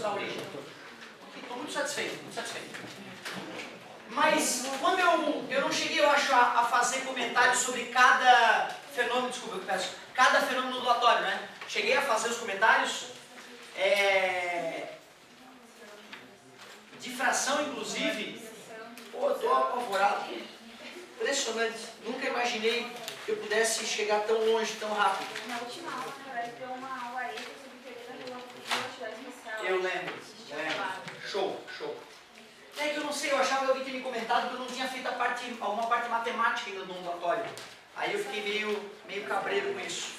da origem. Estou muito satisfeito, muito satisfeito. Mas quando eu não cheguei, eu acho, a fazer comentários sobre cada fenômeno, desculpa, eu peço, cada fenômeno ondulatório, né? Cheguei a fazer os comentários, difração, inclusive. Pô, eu tô apavorado. Impressionante. Nunca imaginei que eu pudesse chegar tão longe, tão rápido. Na última aula, na verdade, deu uma aula extra sobre teoria da relatividade especial. Eu lembro. Show, show. É que eu não sei, eu achava que alguém tinha me comentado que eu não tinha feito alguma parte matemática ainda do ondulatório. Aí eu fiquei meio cabreiro com isso.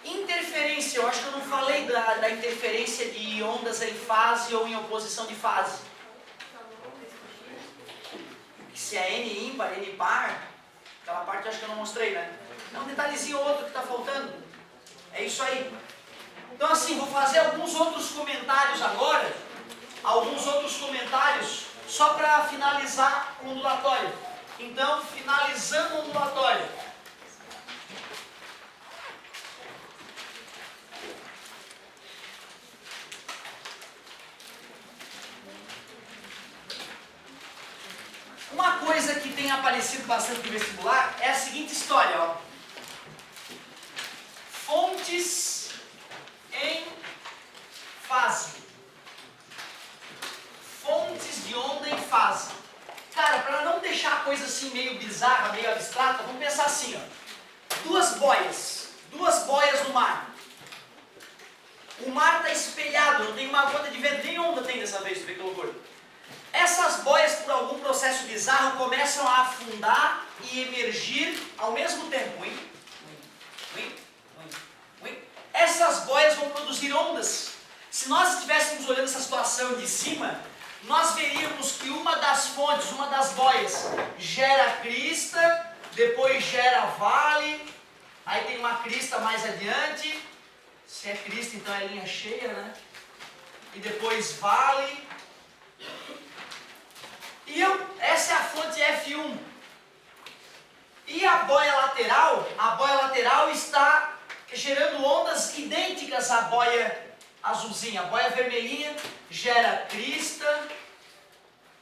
Interferência, eu acho que eu não falei da interferência de ondas em fase ou em oposição de fase. Se é N ímpar, N par, aquela parte eu acho que eu não mostrei, né? É um detalhezinho ou outro que está faltando. É isso aí. Então assim, vou fazer alguns outros comentários agora, só para finalizar o ondulatório. Então, finalizando o ondulatório. Uma coisa que tem aparecido bastante no vestibular é a seguinte história, ó. Fontes em fase. Fontes de onda em fase. Cara, para não deixar a coisa assim meio bizarra, meio abstrata, vamos pensar assim, ó. Duas boias no mar. O mar está espelhado, não tem uma gota de vento, nem onda tem dessa vez, tu vê que loucura. Essas boias, por algum processo bizarro, começam a afundar e emergir ao mesmo tempo. Essas boias vão produzir ondas. Se nós estivéssemos olhando essa situação de cima, nós veríamos que uma das fontes, uma das boias, gera crista, depois gera vale, aí tem uma crista mais adiante, se é crista então é linha cheia, né? E depois vale. Essa é a fonte F1. E a boia lateral está gerando ondas idênticas à boia azulzinha. A boia vermelhinha gera crista,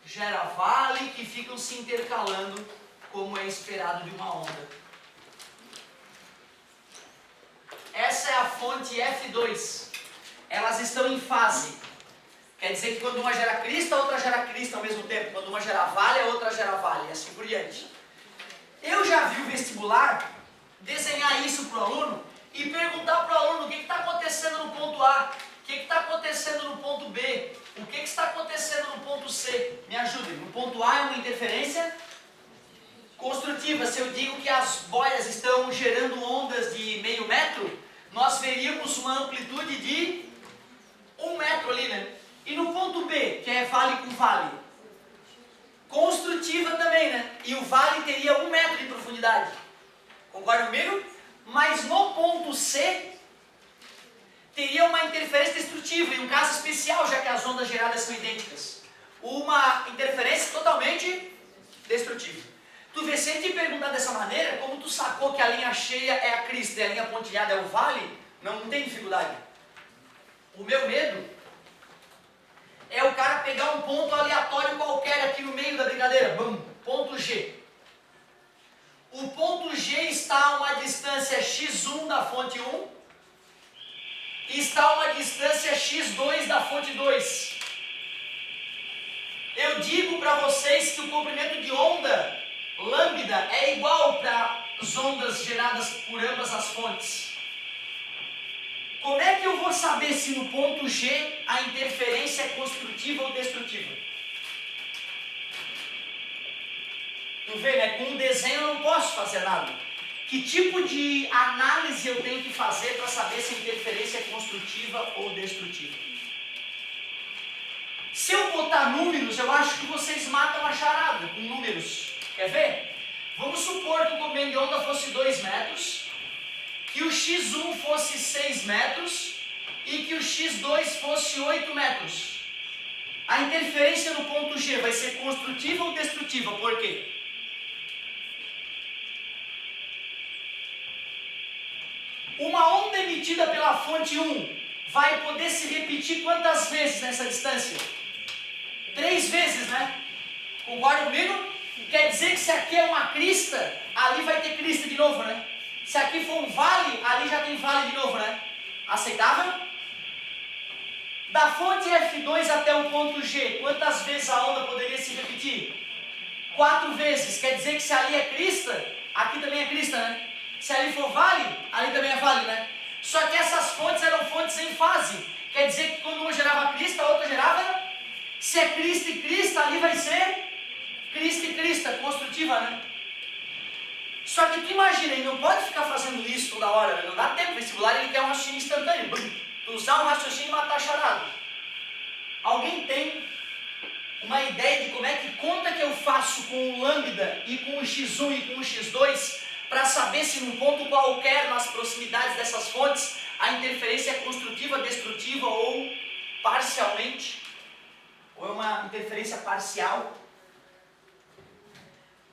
gera vale, que ficam se intercalando como é esperado de uma onda. Essa é a fonte F2. Elas estão em fase. Quer dizer que quando uma gera crista, a outra gera crista ao mesmo tempo. Quando uma gera vale, a outra gera vale, e assim por diante. Eu já vi o vestibular desenhar isso para o aluno e perguntar para o aluno o que está acontecendo no ponto A, o que está acontecendo no ponto B, o que está acontecendo no ponto C. Me ajudem. No ponto A é uma interferência construtiva. Se eu digo que as boias estão gerando ondas de meio metro, nós veríamos uma amplitude de 1 metro ali, né? E no ponto B, que é vale com vale, construtiva também, né? E o vale teria 1 metro de profundidade. Concorda comigo? Mas no ponto C, teria uma interferência destrutiva, e um caso especial, já que as ondas geradas são idênticas. Uma interferência totalmente destrutiva. Tu vê, se ele te perguntar dessa maneira, como tu sacou que a linha cheia é a crista e a linha pontilhada é o vale, não tem dificuldade. O meu medo é o cara pegar um ponto aleatório qualquer aqui no meio da brincadeira. Bum, ponto G. O ponto G está a uma distância x1 da fonte 1 e está a uma distância x2 da fonte 2. Eu digo para vocês que o comprimento de onda lambda é igual para as ondas geradas por ambas as fontes. Como é que eu vou saber se no ponto G a interferência é construtiva ou destrutiva? Tu vê, né? Com o desenho eu não posso fazer nada. Que tipo de análise eu tenho que fazer para saber se a interferência é construtiva ou destrutiva? Se eu botar números, eu acho que vocês matam a charada com números. Quer ver? Vamos supor que o comprimento de onda fosse 2 metros, que o x1 fosse 6 metros e que o x2 fosse 8 metros. A interferência no ponto G vai ser construtiva ou destrutiva? Por quê? Uma onda emitida pela fonte 1 vai poder se repetir quantas vezes nessa distância? 3 vezes, né? Concorda comigo? Quer dizer que se aqui é uma crista, ali vai ter crista de novo, né? Se aqui for um vale, ali já tem vale de novo, né? Aceitável? Da fonte F2 até o ponto G, quantas vezes a onda poderia se repetir? 4 vezes. Quer dizer que se ali é crista, aqui também é crista, né? Se ali for vale, ali também é vale, né? Só que essas fontes eram fontes em fase. Quer dizer que quando uma gerava crista, a outra gerava... Se é crista e crista, ali vai ser crista e crista, construtiva, né? Só que tu imagina, ele não pode ficar fazendo isso toda hora, né? Não dá tempo, o vestibular ele quer um raciocínio instantâneo. Tu usar um raciocínio e matar a charada. Alguém tem uma ideia de como é que conta que eu faço com o lambda e com o x1 e com o x2 para saber se num ponto qualquer nas proximidades dessas fontes a interferência é construtiva, destrutiva ou parcialmente, ou é uma interferência parcial?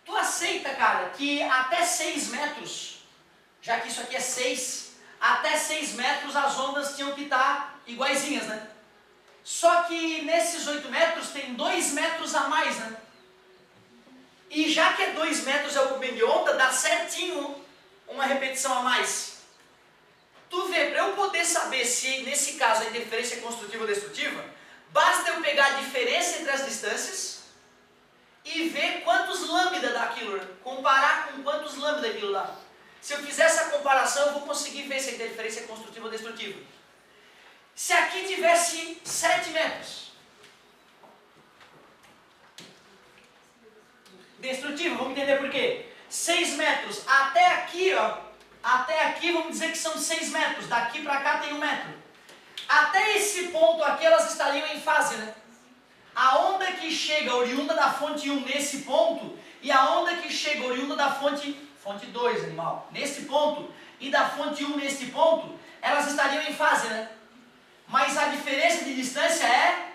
Tu aceita, cara, que até 6 metros, já que isso aqui é 6, até 6 metros as ondas tinham que estar iguaizinhas, né? Só que nesses 8 metros tem 2 metros a mais, né? E já que é 2 metros é o comprimento de onda, dá certinho uma repetição a mais. Tu vê, para eu poder saber se nesse caso a interferência é construtiva ou destrutiva, basta eu pegar a diferença entre as distâncias e ver quantos lambda dá aquilo, né? Comparar com quantos lambda aquilo dá. Se eu fizer essa comparação, eu vou conseguir ver se a interferência é construtiva ou destrutiva. Se aqui tivesse 7 metros, destrutiva, vamos entender por quê. 6 metros, até aqui, ó, até aqui vamos dizer que são 6 metros, daqui para cá tem 1 metro. Até esse ponto aqui elas estariam em fase, né? A onda que chega oriunda da fonte 1 nesse ponto e a onda que chega oriunda da fonte 2, animal, nesse ponto e da fonte 1 nesse ponto, elas estariam em fase, né? Mas a diferença de distância é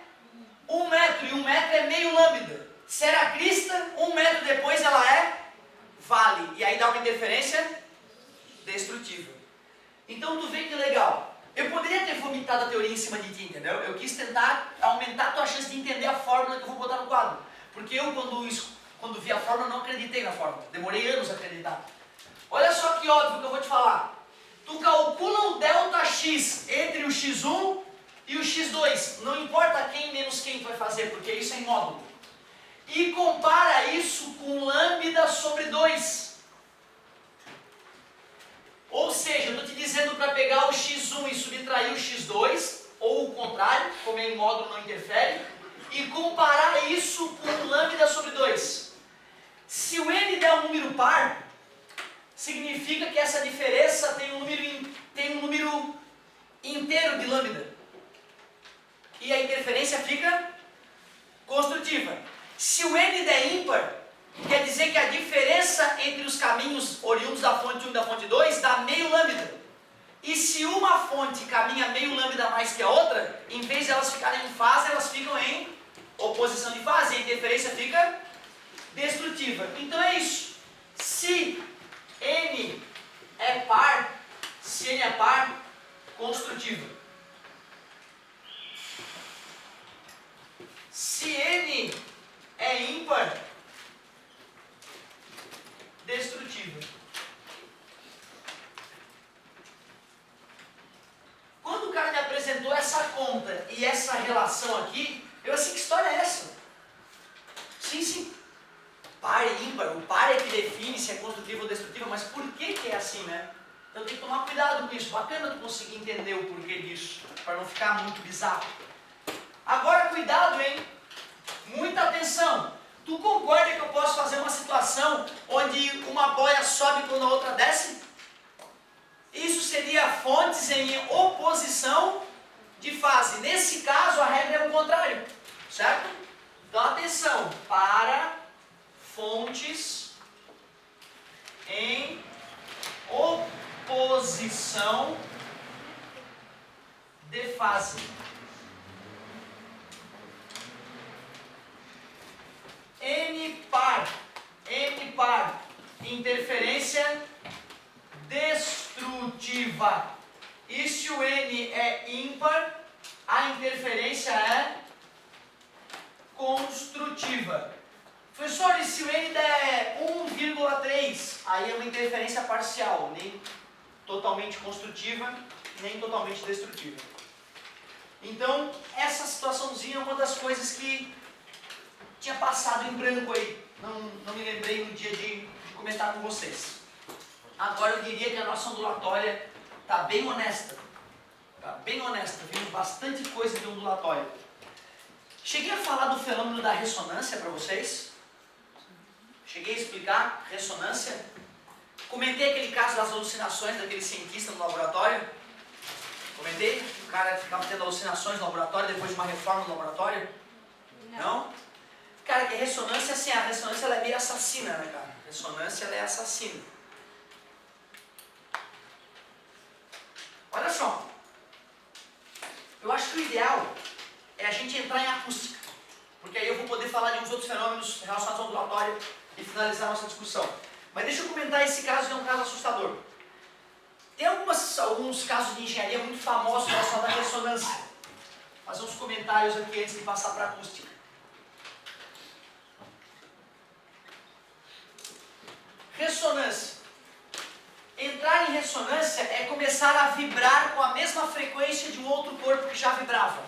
1 metro e 1 metro é meio lambda. Se era crista, 1 metro depois ela é vale. E aí dá uma interferência destrutiva. Então tu vê que legal. Eu poderia ter vomitado a teoria em cima de ti, entendeu? Eu quis tentar aumentar a tua chance de entender a fórmula que eu vou botar no quadro. Porque eu, quando vi a fórmula, não acreditei na fórmula. Demorei anos a acreditar. Olha só que óbvio que eu vou te falar. Tu calcula o delta x entre o x1 e o x2. Não importa quem menos quem tu vai fazer, porque isso é em módulo. E compara isso com lambda sobre 2. Ou seja, eu estou te dizendo para pegar o x1 e subtrair o x2, ou o contrário, como é em módulo não interfere, e comparar isso com lambda sobre 2. Se o n der um número par, significa que essa diferença tem um número inteiro de lambda. E a interferência fica construtiva. Se o n der ímpar, quer dizer que a diferença entre os caminhos oriundos da fonte 1 e da fonte 2 dá meio lambda. E se uma fonte caminha meio lambda a mais que a outra, em vez de elas ficarem em fase, elas ficam em oposição de fase, e a interferência fica destrutiva. Então é isso. Se n é par, construtiva. Se n é ímpar, destrutiva. Quando o cara me apresentou essa conta e essa relação aqui, eu assim, que história é essa? Sim. Par e ímpar, o par é que define se é construtiva ou destrutiva, mas por que é assim, né? Então tem que tomar cuidado com isso. Bacana tu conseguir entender o porquê disso, para não ficar muito bizarro. Agora cuidado, hein? Muita atenção. Tu concorda que eu posso fazer uma situação onde uma boia sobe quando a outra desce? Isso seria fontes em oposição de fase. Nesse caso, a regra é o contrário, certo? Então, atenção, para fontes em oposição de fase. N par, interferência destrutiva. E se o N é ímpar, interferência é construtiva. Professor, e se o N der 1,3, aí é uma interferência parcial, nem totalmente construtiva, nem totalmente destrutiva. Então, essa situaçãozinha é uma das coisas que tinha passado em branco aí. Não me lembrei no dia de comentar com vocês. Agora eu diria que a nossa ondulatória está bem honesta. Está bem honesta, vimos bastante coisa de ondulatória. Cheguei a falar do fenômeno da ressonância para vocês. Cheguei a explicar ressonância. Comentei aquele caso das alucinações daquele cientista no laboratório. Comentei? O cara ficava tendo alucinações no laboratório depois de uma reforma no laboratório? Não? Cara, que ressonância, assim, a ressonância ela é meio assassina, né, cara? A ressonância ela é assassina. Olha só. Eu acho que o ideal é a gente entrar em acústica. Porque aí eu vou poder falar de uns outros fenômenos relacionados ao ondulatório e finalizar a nossa discussão. Mas deixa eu comentar esse caso que é um caso assustador. Tem alguns casos de engenharia muito famosos relacionados à ressonância. Vou fazer uns comentários aqui antes de passar para a acústica. Ressonância. Entrar em ressonância é começar a vibrar com a mesma frequência de um outro corpo que já vibrava.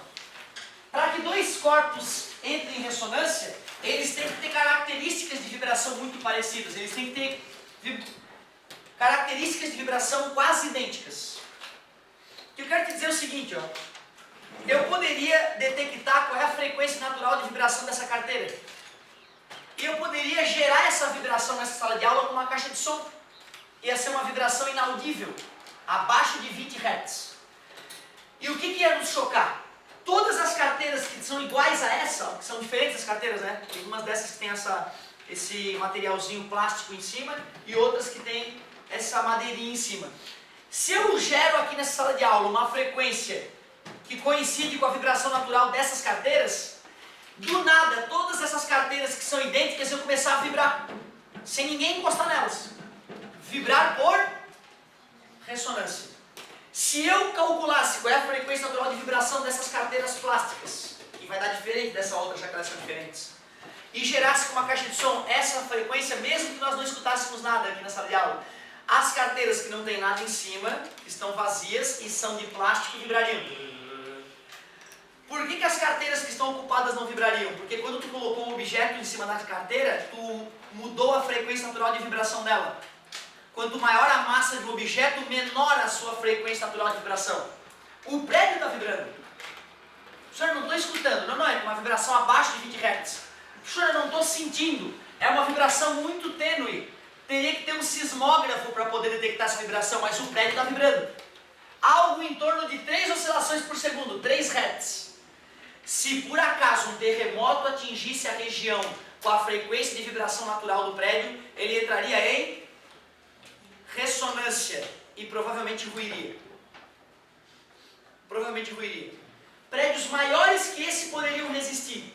Para que dois corpos entrem em ressonância, eles têm que ter características de vibração muito parecidas. Eles têm que ter características de vibração quase idênticas. O que eu quero te dizer é o seguinte, ó. Eu poderia detectar qual é a frequência natural de vibração dessa carteira. E eu poderia gerar essa vibração nessa sala de aula com uma caixa de som. Ia ser uma vibração inaudível, abaixo de 20 Hz. E o que ia nos chocar? Todas as carteiras que são iguais a essa, que são diferentes as carteiras, né? Tem umas dessas que tem esse materialzinho plástico em cima e outras que tem essa madeirinha em cima. Se eu gero aqui nessa sala de aula uma frequência que coincide com a vibração natural dessas carteiras, do nada, todas essas carteiras que são idênticas eu começar a vibrar, sem ninguém encostar nelas. Vibrar por ressonância. Se eu calculasse qual é a frequência natural de vibração dessas carteiras plásticas, que vai dar diferente dessa outra, já que elas são diferentes, e gerasse com uma caixa de som essa frequência, mesmo que nós não escutássemos nada aqui na sala de aula, as carteiras que não tem nada em cima, que estão vazias e são de plástico, vibrariam. Por que as carteiras que estão ocupadas não vibrariam? Porque quando tu colocou um objeto em cima da carteira, tu mudou a frequência natural de vibração dela. Quanto maior a massa de um objeto, menor a sua frequência natural de vibração. O prédio está vibrando. Professor, não estou escutando. Não, é uma vibração abaixo de 20 Hz. Professor, eu não estou sentindo. É uma vibração muito tênue. Teria que ter um sismógrafo para poder detectar essa vibração, mas o prédio está vibrando. Algo em torno de 3 oscilações por segundo, 3 Hz. Se por acaso um terremoto atingisse a região com a frequência de vibração natural do prédio, ele entraria em ressonância e provavelmente ruiria. Provavelmente ruiria. Prédios maiores que esse poderiam resistir.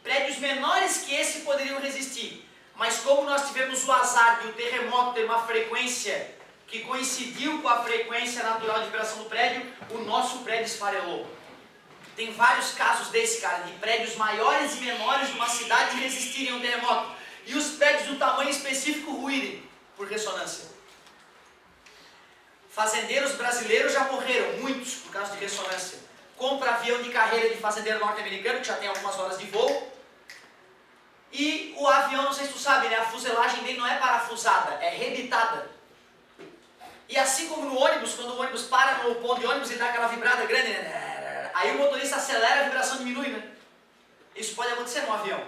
Prédios menores que esse poderiam resistir. Mas como nós tivemos o azar de o terremoto ter uma frequência que coincidiu com a frequência natural de vibração do prédio, o nosso prédio esfarelou. Tem vários casos desse, cara, de prédios maiores e menores de uma cidade resistirem a um terremoto. E os prédios do tamanho específico ruírem por ressonância. Fazendeiros brasileiros já morreram, muitos, por causa de ressonância. Compra avião de carreira de fazendeiro norte-americano, que já tem algumas horas de voo. E o avião, não sei se tu sabe, né? A fuselagem dele não é parafusada, é rebitada. E assim como no ônibus, quando o ônibus para no ponto de ônibus e dá aquela vibrada grande, né? Aí o motorista acelera, a vibração diminui, né? Isso pode acontecer no avião.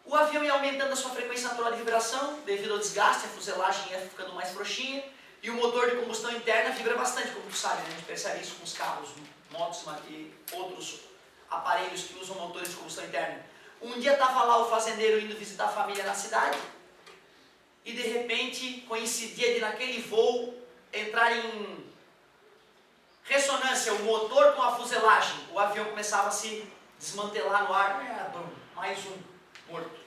O avião ia aumentando a sua frequência natural de vibração, devido ao desgaste, a fuselagem ia ficando mais frouxinha. E o motor de combustão interna vibra bastante, como tu sabe, né? A gente percebe isso com os carros, motos e outros aparelhos que usam motores de combustão interna. Um dia estava lá o fazendeiro indo visitar a família na cidade e de repente coincidia de naquele voo entrar em ressonância o motor com a fuselagem. O avião começava a se desmantelar no ar, mais um morto.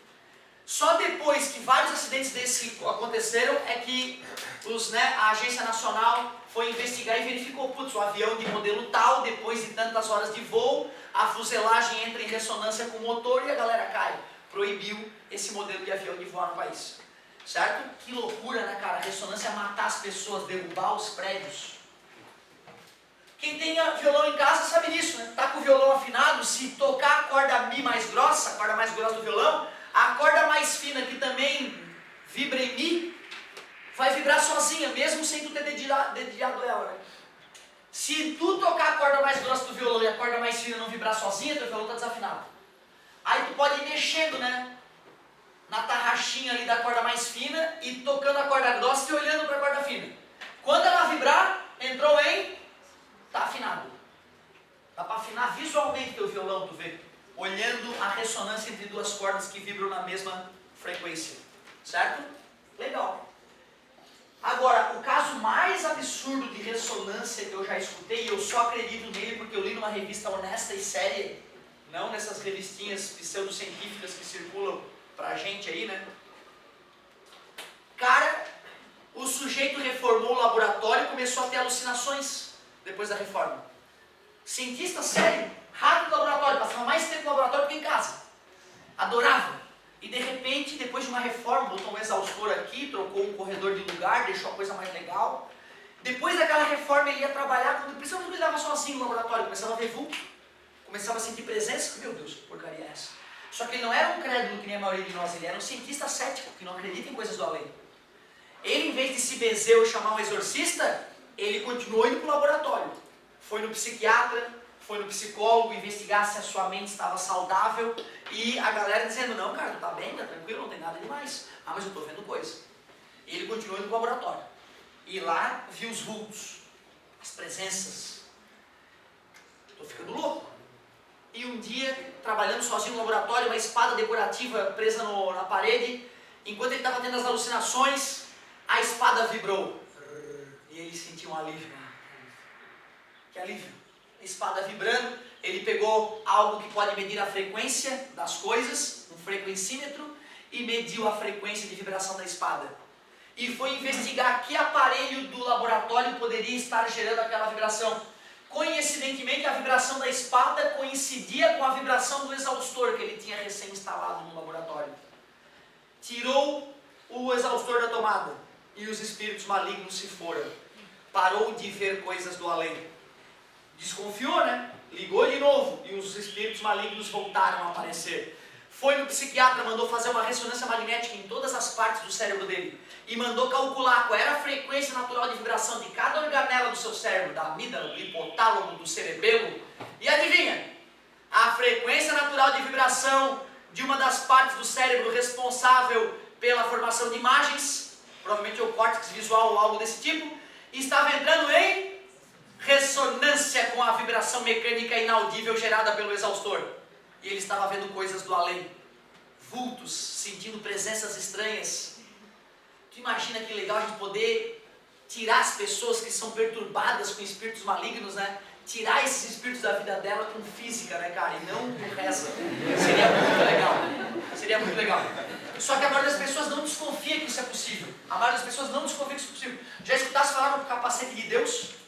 Só depois que vários acidentes desse aconteceram é que a Agência Nacional foi investigar e verificou, putz, o avião de modelo tal, depois de tantas horas de voo, a fuselagem entra em ressonância com o motor e a galera cai. Proibiu esse modelo de avião de voar no país. Certo? Que loucura, né, cara? A ressonância é matar as pessoas, derrubar os prédios. Quem tem violão em casa sabe disso, né? Tá com o violão afinado, se tocar a corda Mi mais grossa, a corda mais grossa do violão, a corda mais fina, que também vibra em Mi, vai vibrar sozinha, mesmo sem tu ter dedilhado ela, né? Se tu tocar a corda mais grossa do violão e a corda mais fina não vibrar sozinha, teu violão está desafinado. Aí tu pode ir mexendo, né? Na tarraxinha ali da corda mais fina e tocando a corda grossa e olhando para a corda fina. Quando ela vibrar, entrou em... Tá afinado. Dá para afinar visualmente teu violão, tu vê. Olhando a ressonância entre duas cordas que vibram na mesma frequência. Certo? Legal. Agora, o caso mais absurdo de ressonância que eu já escutei, e eu só acredito nele porque eu li numa revista honesta e séria, não nessas revistinhas pseudocientíficas que circulam pra gente aí, né? Cara, o sujeito reformou o laboratório e começou a ter alucinações depois da reforma. Cientista sério, rato do laboratório, passava mais tempo no laboratório do que em casa. Adorava. E de repente, depois de uma reforma, botou um exaustor aqui, trocou um corredor de lugar, deixou a coisa mais legal. Depois daquela reforma ele ia trabalhar, principalmente quando ele estava sozinho no laboratório, começava a ver vulto, começava a sentir presença. Meu Deus, que porcaria é essa? Só que ele não era um crédulo que nem a maioria de nós, ele era um cientista cético, que não acredita em coisas do além. Ele, em vez de se benzer ou chamar um exorcista, ele continuou indo para o laboratório. Foi no psiquiatra, foi no psicólogo investigar se a sua mente estava saudável, e a galera dizendo, não, cara, tu tá bem, tá tranquilo, não tem nada demais. Ah, mas eu tô vendo coisa. E ele continuou indo para o laboratório. E lá viu os vultos, as presenças. Tô ficando louco. E um dia, trabalhando sozinho no laboratório, uma espada decorativa presa na parede, enquanto ele estava tendo as alucinações, a espada vibrou. E ele sentiu um alívio. Que alívio. A espada vibrando, ele pegou algo que pode medir a frequência das coisas, um frequencímetro, e mediu a frequência de vibração da espada. E foi investigar que aparelho do laboratório poderia estar gerando aquela vibração. Coincidentemente, a vibração da espada coincidia com a vibração do exaustor que ele tinha recém-instalado no laboratório. Tirou o exaustor da tomada e os espíritos malignos se foram. Parou de ver coisas do além. Desconfiou, né? Ligou de novo e os espíritos malignos voltaram a aparecer. Foi no psiquiatra, mandou fazer uma ressonância magnética em todas as partes do cérebro dele e mandou calcular qual era a frequência natural de vibração de cada organela do seu cérebro, da amígdala, do hipotálamo, do cerebelo. E adivinha? A frequência natural de vibração de uma das partes do cérebro responsável pela formação de imagens, provavelmente o córtex visual ou algo desse tipo, estava entrando em ressonância com a vibração mecânica inaudível gerada pelo exaustor. E ele estava vendo coisas do além, vultos, sentindo presenças estranhas. Tu imagina que legal a gente poder tirar as pessoas que são perturbadas com espíritos malignos, né? Tirar esses espíritos da vida dela com física, né, cara? E não com reza. Seria muito legal. Seria muito legal. Só que a maioria das pessoas não desconfia que isso é possível. A maioria das pessoas não desconfia que isso é possível. Já escutasse falar no capacete de Deus?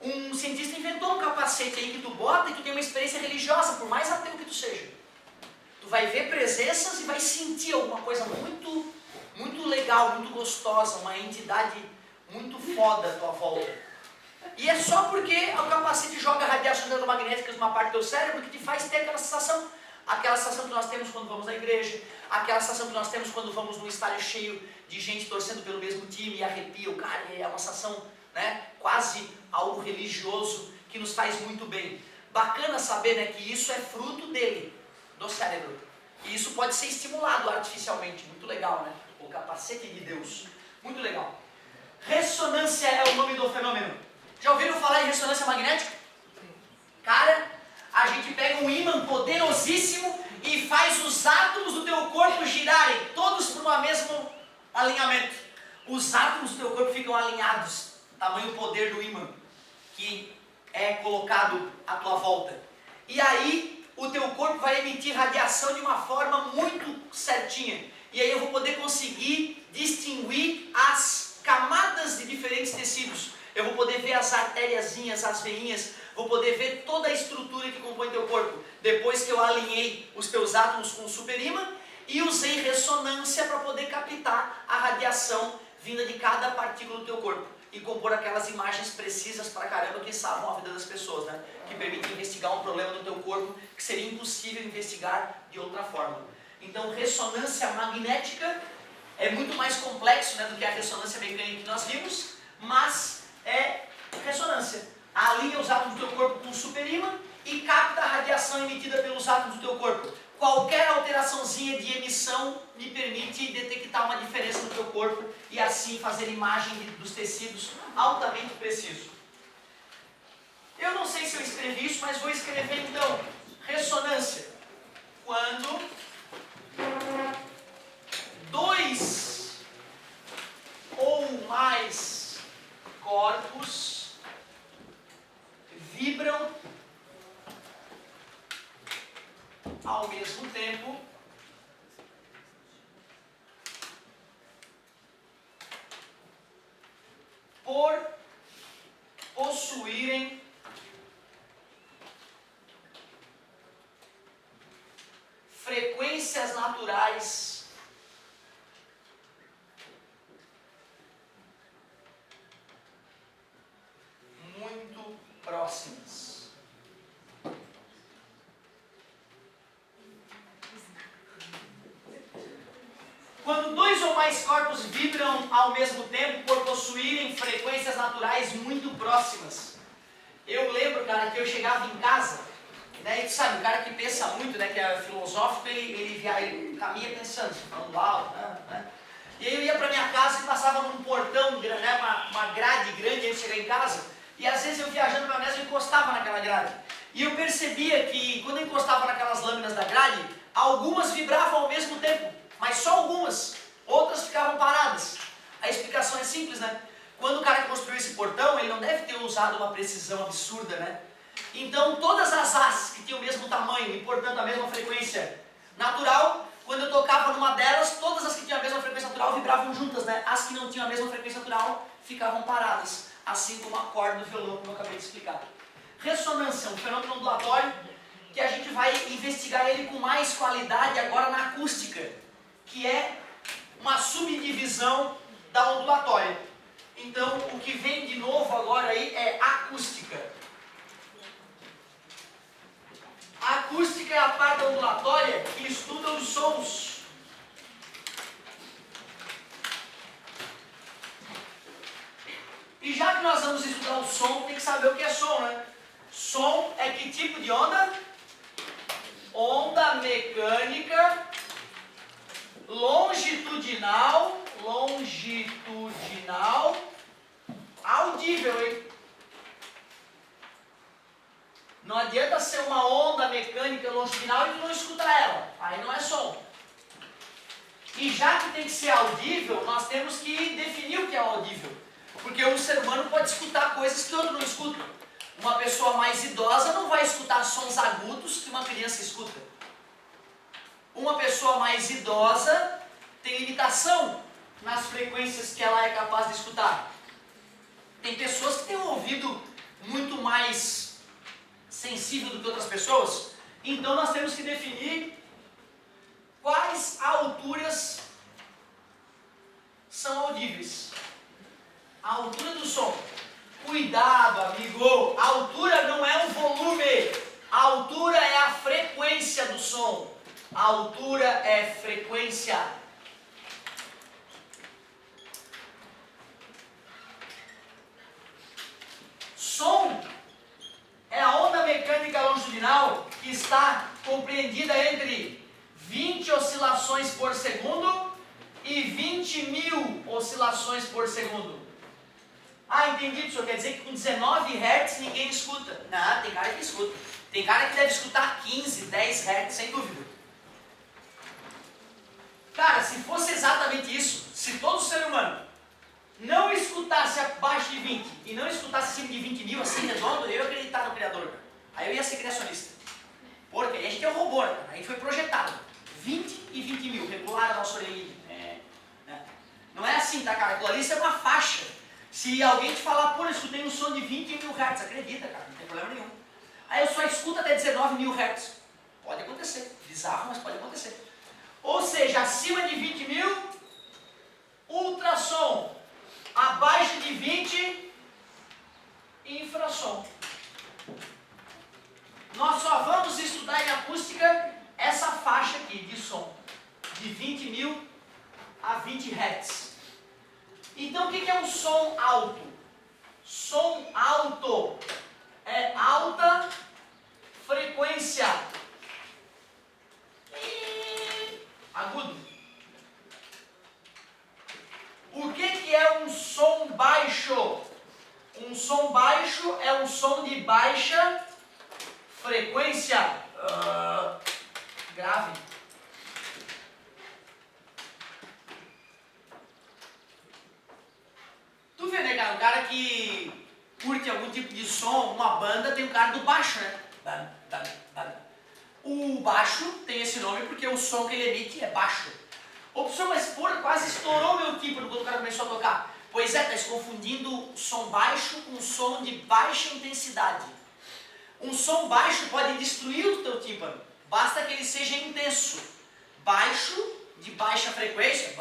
Um cientista inventou um capacete aí que tu bota e tu tem uma experiência religiosa, por mais ateu que tu seja. Tu vai ver presenças e vai sentir alguma coisa muito, muito legal, muito gostosa, uma entidade muito foda à tua volta. E é só porque o capacete joga radiações eletromagnéticas numa parte do teu cérebro que te faz ter aquela sensação que nós temos quando vamos na igreja, aquela sensação que nós temos quando vamos num estádio cheio de gente torcendo pelo mesmo time e arrepia o cara, é uma sensação, né, quase algo religioso que nos faz muito bem. Bacana saber, né, que isso é fruto dele, do cérebro. E isso pode ser estimulado artificialmente, muito legal, né? O capacete de Deus, muito legal. Ressonância é o nome do fenômeno. Já ouviram falar em ressonância magnética? Cara, a gente pega um ímã poderosíssimo e faz os átomos do teu corpo girarem, todos para um mesmo alinhamento. Os átomos do teu corpo ficam alinhados, tamanho poder do ímã que é colocado à tua volta. E aí, o teu corpo vai emitir radiação de uma forma muito certinha. E aí eu vou poder conseguir distinguir as camadas de diferentes tecidos. Eu vou poder ver as artériazinhas, as veinhas, vou poder ver toda a estrutura que compõe teu corpo. Depois que eu alinhei os teus átomos com o superímã e usei ressonância para poder captar a radiação vinda de cada partícula do teu corpo e compor aquelas imagens precisas pra caramba que salvam a vida das pessoas, né? Que permitem investigar um problema no teu corpo que seria impossível investigar de outra forma. Então, ressonância magnética é muito mais complexo, né, do que a ressonância mecânica que nós vimos, mas é ressonância. Alinha os átomos do teu corpo com o superímã e capta a radiação emitida pelos átomos do teu corpo. Qualquer alteraçãozinha de emissão me permite detectar uma diferença no teu corpo e assim fazer imagem dos tecidos altamente preciso. Eu não sei se eu escrevi isso, mas vou escrever então. Ressonância. Quando dois ou mais corpos vibram ao mesmo tempo por possuírem frequências naturais muito próximas. Quando dois ou mais corpos vibram ao mesmo tempo por possuírem frequências naturais muito próximas. Eu lembro, cara, que eu chegava em casa, né, e tu sabe, o cara que pensa muito, né, que é filosófico, ele caminha pensando, falando alto, né? E aí eu ia pra minha casa e passava num portão, né, uma grade grande antes de chegar em casa, e às vezes eu viajando na maionese eu encostava naquela grade. E eu percebia que quando eu encostava naquelas lâminas da grade, algumas vibravam ao mesmo tempo. Mas só algumas, outras ficavam paradas. A explicação é simples, né? Quando o cara construiu esse portão, ele não deve ter usado uma precisão absurda, né? Então, todas as hastes que tinham o mesmo tamanho e, portanto, a mesma frequência natural, quando eu tocava numa delas, todas as que tinham a mesma frequência natural vibravam juntas, né? As que não tinham a mesma frequência natural ficavam paradas, assim como a corda do violão, como eu acabei de explicar. Ressonância, um fenômeno ondulatório que a gente vai investigar ele com mais qualidade agora na acústica, que é uma subdivisão da ondulatória. Então, o que vem de novo agora aí é acústica. A acústica é a parte ondulatória que estuda os sons. E já que nós vamos estudar o som, tem que saber o que é som, né? Som é que tipo de onda? Onda mecânica longitudinal, audível, hein? Não adianta ser uma onda mecânica longitudinal e tu não escuta ela, aí não é som. E já que tem que ser audível, nós temos que definir o que é audível, porque um ser humano pode escutar coisas que outro não escuta. Uma pessoa mais idosa não vai escutar sons agudos que uma criança escuta. Uma pessoa mais idosa tem limitação nas frequências que ela é capaz de escutar. Tem pessoas que têm um ouvido muito mais sensível do que outras pessoas. Então nós temos que definir quais alturas são audíveis. A altura do som. Cuidado, amigo! A altura não é o volume. A altura é a frequência do som. A altura é frequência. Som é a onda mecânica longitudinal que está compreendida entre 20 oscilações por segundo e 20.000 oscilações por segundo. Ah, entendi, pessoal. Quer dizer que com 19 Hz ninguém escuta. Não, tem cara que escuta. Tem cara que deve escutar 15, 10 Hz, sem dúvida. Cara, se fosse exatamente isso, se todo ser humano não escutasse abaixo de 20 e não escutasse acima de 20.000, assim redondo, eu ia acreditar no Criador. Aí eu ia ser criacionista. Porque ia que é o robô, né? Aí foi projetado. 20 e 20 mil, regular a nossa orelha. Não é assim, tá, cara? Aquilo ali isso é uma faixa. Se alguém te falar, pô, eu escutei um som de 20 mil Hz, acredita, cara, não tem problema nenhum. Aí eu só escuto até 19 mil Hz. Pode acontecer. Bizarro, mas pode acontecer. Ou seja, acima de 20 mil, ultrassom. Abaixo de 20, infrassom. Nós só vamos estudar em acústica essa faixa aqui de som. De 20 mil a 20 Hz. Então o que é um som alto? Som alto é alta frequência e agudo. O que é um som baixo? Um som baixo é um som de baixa frequência grave. Tu vê, né, cara? Um cara que curte algum tipo de som, uma banda, tem um cara do baixo, né? O baixo tem esse nome porque o som que ele emite é baixo. Ô, professor, mas porra, quase estourou meu tímpano quando o cara começou a tocar. Pois é, tá se confundindo som baixo com som de baixa intensidade. Um som baixo pode destruir o teu tímpano, basta que ele seja intenso. Baixo, de baixa frequência,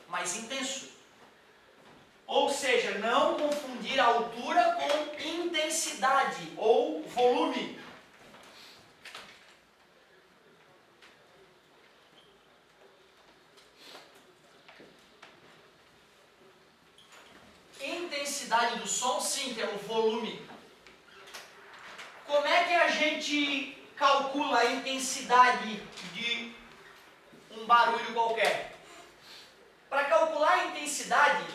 mais intenso. Ou seja, não confundir a altura com intensidade ou volume. Intensidade do som, sim, que é o volume. Como é que a gente calcula a intensidade de um barulho qualquer? Para calcular a intensidade,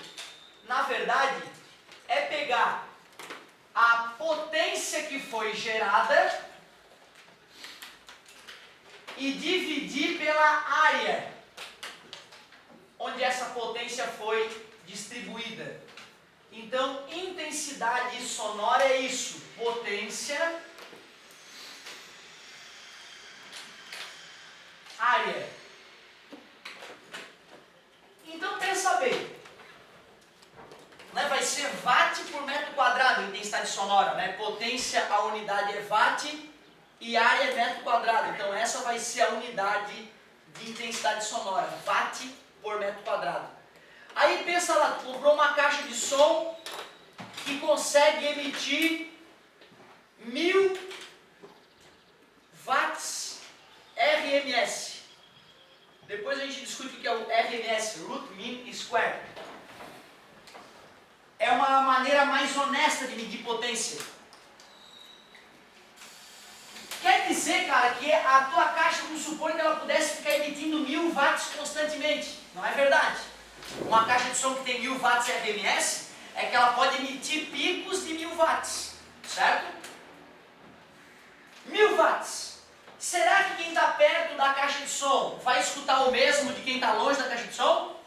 na verdade, é pegar a potência que foi gerada e dividir pela área onde essa potência foi distribuída. Então, intensidade sonora é isso, potência, área. Então, pensa bem, né? Vai ser watt por metro quadrado, intensidade sonora, né? Potência, a unidade é watt e área é metro quadrado. Então, essa vai ser a unidade de intensidade sonora, watt por metro quadrado. Aí pensa lá, tu comprou uma caixa de som que consegue emitir 1000 watts RMS. Depois a gente discute o que é o RMS, Root Mean Square. É uma maneira mais honesta de medir potência. Quer dizer, cara, que a tua caixa, vamos supor que ela pudesse ficar emitindo 1000 watts constantemente. Não é verdade. Uma caixa de som que tem 1000 watts RMS é que ela pode emitir picos de 1000 watts, certo? 1000 watts. Será que quem está perto da caixa de som vai escutar o mesmo de quem está longe da caixa de som?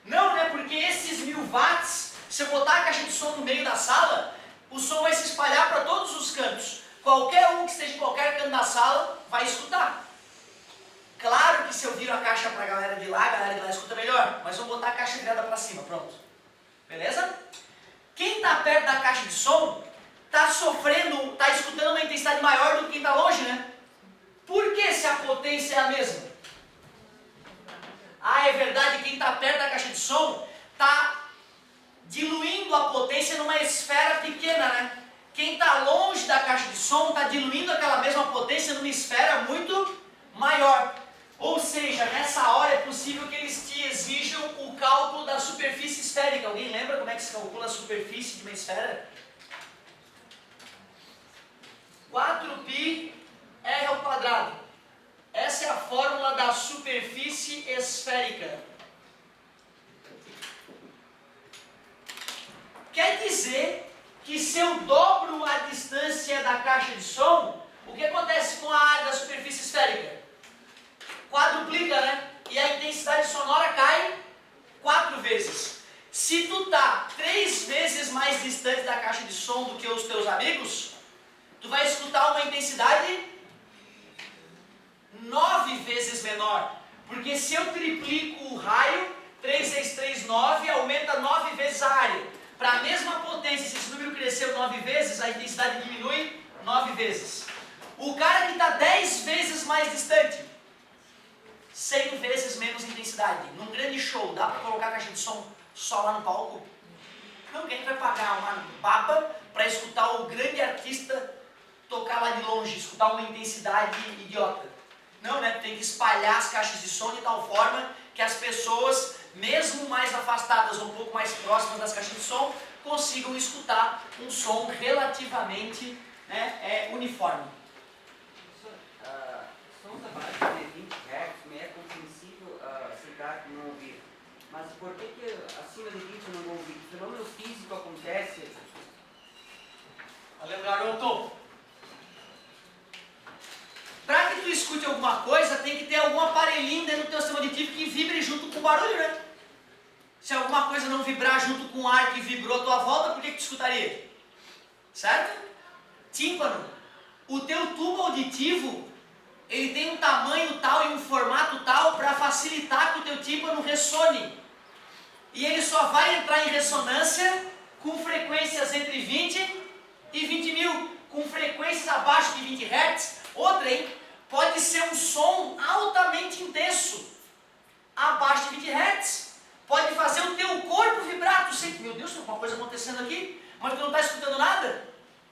Não, né? Porque esses 1000 watts, se eu botar a caixa de som no meio da sala, o som vai se espalhar para todos os cantos. Qualquer um que esteja em qualquer canto da sala vai escutar. Claro que se eu viro a caixa para a galera de lá escuta melhor, mas vou botar a caixa virada para cima, pronto. Beleza? Quem está perto da caixa de som está sofrendo, está escutando uma intensidade maior do que quem está longe, né? Por que se a potência é a mesma? Ah, é verdade, quem está perto da caixa de som está diluindo a potência numa esfera pequena, né? Quem está longe da caixa de som está diluindo aquela mesma potência numa esfera muito maior. Ou seja, nessa hora é possível que eles te exijam o cálculo da superfície esférica. Alguém lembra como é que se calcula a superfície de uma esfera? 4πr². Essa é a fórmula da superfície esférica. Quer dizer que se eu dobro a distância da caixa de som, o que acontece com a área da superfície esférica? Quadruplica, né? E a intensidade sonora cai 4 vezes. Se tu tá 3 vezes mais distante da caixa de som do que os teus amigos, tu vai escutar uma intensidade Porque se eu triplico o raio, 3 vezes 3, 9, aumenta 9 vezes a área. Para a mesma potência, se esse número cresceu 9 vezes, a intensidade diminui 9 vezes. O cara que está 10 vezes mais distante, 100 vezes menos intensidade. Num grande show, dá para colocar a caixa de som só lá no palco? Não, quem vai pagar uma baba para escutar o grande artista tocar lá de longe, escutar uma intensidade idiota? Não, né? Tem que espalhar as caixas de som de tal forma que as pessoas, mesmo mais afastadas ou um pouco mais próximas das caixas de som, consigam escutar um som relativamente, né, uniforme. Sons abaixo de 20 Hz me é compreensível chegar no ouvido. Mas por que acima de 20 eu não ouvi? Que fenômeno físico acontece? Valeu, garoto! Para que tu escute alguma coisa, tem que ter algum aparelhinho dentro do teu sistema auditivo que vibre junto com o barulho, né? Se alguma coisa não vibrar junto com o ar que vibrou à tua volta, por que tu escutaria? Certo? Tímpano. O teu tubo auditivo, ele tem um tamanho tal e um formato tal para facilitar que o teu tímpano ressone. E ele só vai entrar em ressonância com frequências entre 20 e 20 mil. Com frequências abaixo de 20 Hz. Outra, hein? Pode ser um som altamente intenso, abaixo de 20 Hz. Pode fazer o teu corpo vibrar. Tu sente, meu Deus, tem alguma coisa acontecendo aqui, mas tu não está escutando nada.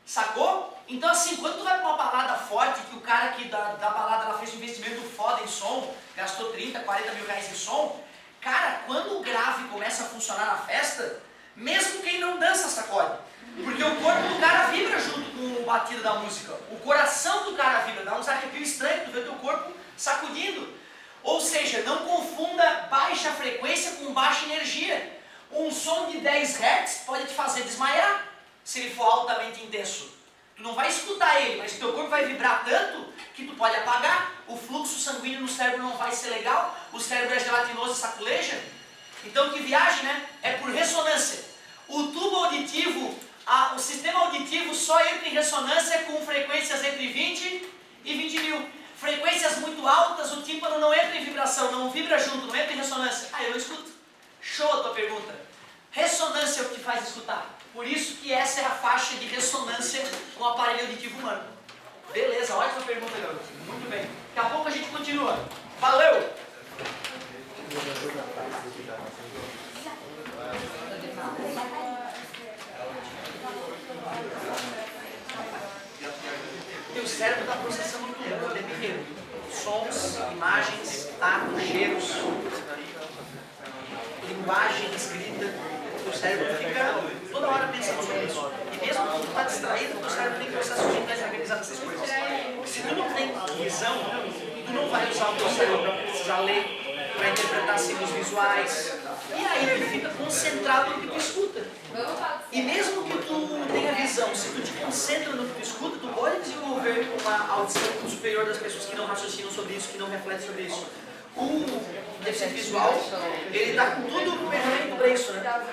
Sacou? Então assim, quando tu vai para uma balada forte, que o cara que da balada ela fez um investimento foda em som, gastou 30, 40 mil reais em som, cara, quando o grave começa a funcionar na festa, mesmo quem não dança sacode. Porque o corpo do cara vibra junto com o batido da música. O coração do cara vibra, dá uns arrepios estranhos, tu vê teu corpo sacudindo. Ou seja, não confunda baixa frequência com baixa energia. Um som de 10 Hz pode te fazer desmaiar, se ele for altamente intenso. Tu não vai escutar ele, mas teu corpo vai vibrar tanto que tu pode apagar. O fluxo sanguíneo no cérebro não vai ser legal, o cérebro é gelatinoso e saculeja. Então que viagem, né? É por ressonância. O tubo auditivo, o sistema auditivo só entra em ressonância com frequências entre 20 e 20 mil. Frequências muito altas, o tímpano não entra em vibração, não vibra junto, não entra em ressonância. Ah, eu não escuto. Show a tua pergunta. Ressonância é o que te faz escutar. Por isso que essa é a faixa de ressonância com o aparelho auditivo humano. Beleza, ótima pergunta, garoto. Muito bem. Daqui a pouco a gente continua. Valeu! O cérebro está processando tudo o tempo inteiro. Sons, imagens, tatos, cheiros, linguagem escrita. O cérebro fica toda hora pensando sobre isso. E mesmo quando tu está distraído, o cérebro tem processos mentais organizados essas coisas. Se tu não tem visão, tu não vai usar o teu cérebro para precisar ler, para interpretar símbolos visuais. E aí tu fica concentrado no que tu escuta. E mesmo que tu tenha visão, se tu te concentra no que tu escuta, tu pode desenvolver uma audição superior das pessoas que não raciocinam sobre isso, que não refletem sobre isso. O deficiente visual, ele está com tudo perfeito para isso, né?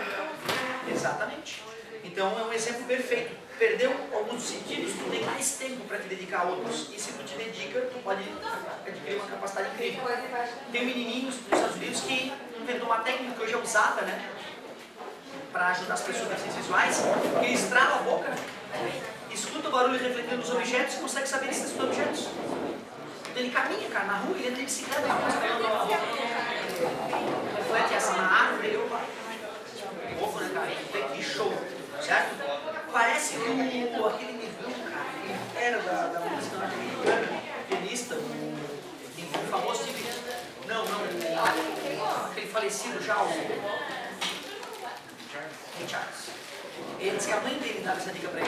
Exatamente. Então é um exemplo perfeito. Perdeu alguns sentidos, tu tem mais tempo para te dedicar a outros. E se tu te dedica, tu pode adquirir uma capacidade incrível. Tem um menininho nos Estados Unidos que inventou uma técnica que hoje é usada, né? Para ajudar as pessoas deficientes visuais, que ele estrala a boca, escuta o barulho refletindo nos objetos e consegue saber se esses objetos. Então ele caminha, cara, na rua, ele entra de bicicleta, ele começa a a boca. Reflete essa na árvore, ele opa. Louco, né, cara? Que show, certo? Parece que aquele negão, cara, ele era da música norte-americana, pianista, o famoso Steve. Não, aquele falecido já, o Charles. Ele disse que a mãe dele dava essa dica para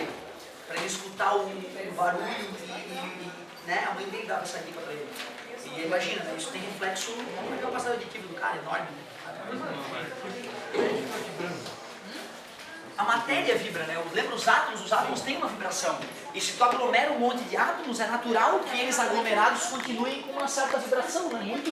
ele escutar o barulho né? A mãe dele dava essa dica para ele. E imagina, né? Isso tem reflexo na capacidade auditiva do cara, enorme. A matéria vibra, né? Lembra os átomos têm uma vibração. E se tu aglomera um monte de átomos, é natural que eles aglomerados continuem com uma certa vibração, né? Muito